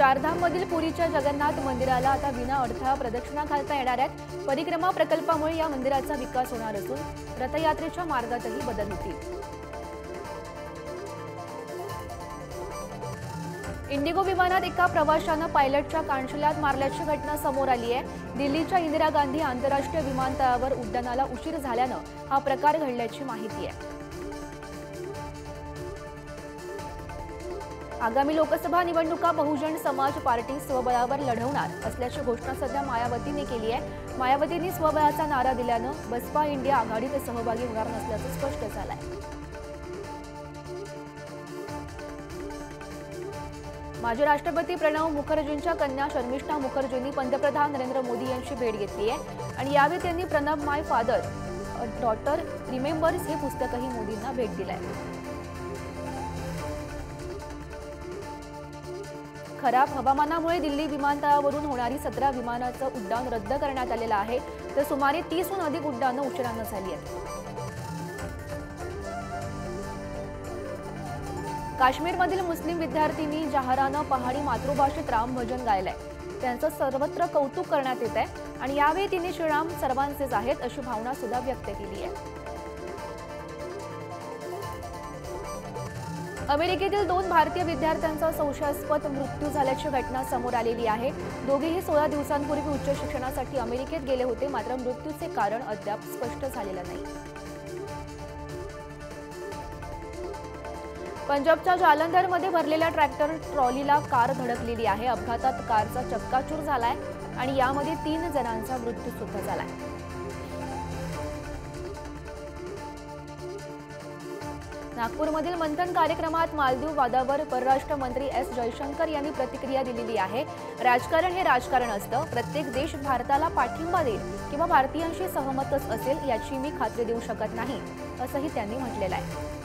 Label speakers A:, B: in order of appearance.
A: चारधाममधील पुरीच्या जगन्नाथ मंदिराला आता विना अडथळा प्रदक्षिणा घालता येणार आहेत। परिक्रमा प्रकल्पामुळे या मंदिराचा विकास होणार असून रथयात्रेच्या मार्गातही बदल होतील। इंडिगो विमानात एका प्रवाशानं पायलटच्या कानशिलात मारल्याची घटना समोर आली आहे। दिल्लीच्या इंदिरा गांधी आंतरराष्ट्रीय विमानतळावर उड्डाणाला उशीर झाल्यानं हा प्रकार घडल्याची माहिती आहे। आगामी लोकसभा निवडणुका बहुजन समाज पार्टी स्वबळावर लढवणार असल्याची घोषणा सध्या मायावतींनी केली आहे। मायावतींनी स्वबळाचा नारा दिल्यानं बसपा इंडिया आघाडीत सहभागी होणार नसल्याचं स्पष्ट झालं आहे। माजी राष्ट्रपती प्रणव मुखर्जींच्या कन्या शर्मिष्ठा मुखर्जींनी पंतप्रधान नरेंद्र मोदी यांची भेट घेतली आहे आणि यावेळी त्यांनी प्रणव माय फादर डॉटर रिमेंबर्स हे पुस्तकही मोदींना भेट दिलंय। खराब हवामानामुळे दिल्ली विमानतळावरून होणारी 17 विमानांचं उड्डाण रद्द करण्यात आलेलं आहे, तर सुमारे 30हून अधिक उड्डाणं उशिरानं झाली आहेत। काश्मीरमधील मुस्लिम विद्यार्थ्यांनी जहारानं पहाडी मातृभाषेत राम भजन गायलंय। त्यांचं सर्वत्र कौतुक करण्यात येत आहे आणि यावेळी तिने श्रीराम सर्वांचेच आहेत अशी भावना सुद्धा व्यक्त केली आहे। अमेरिकेतील 2 भारतीय विद्यार्थ्यांचा संशयास्पद मृत्यू झाल्याची घटना समोर आलेली आहे। दोघेही 16 दिवसांपूर्वी उच्च शिक्षणासाठी अमेरिकेत गेले होते, मात्र मृत्यूचे कारण अद्याप स्पष्ट झालेलं नाही। पंजाबच्या जालंधरमध्ये भरलेल्या ट्रॅक्टर ट्रॉलीला कार धडकलेली आहे। अपघातात कारचा चक्काचूर झालाय आणि यामध्ये 3 जणांचा मृत्यू सुद्धा झालाय। नागपूरमधील मंथन कार्यक्रमात मालदीव वादावर परराष्ट्र मंत्री एस जयशंकर यांनी प्रतिक्रिया दिलेली आहे। राजकारण हे राजकारण असतं, प्रत्येक देश भारताला पाठिंबा देईल किंवा भारतीयांशी सहमतच असेल याची मी खात्री देऊ शकत नाही असंही त्यांनी म्हटलेलं आहे।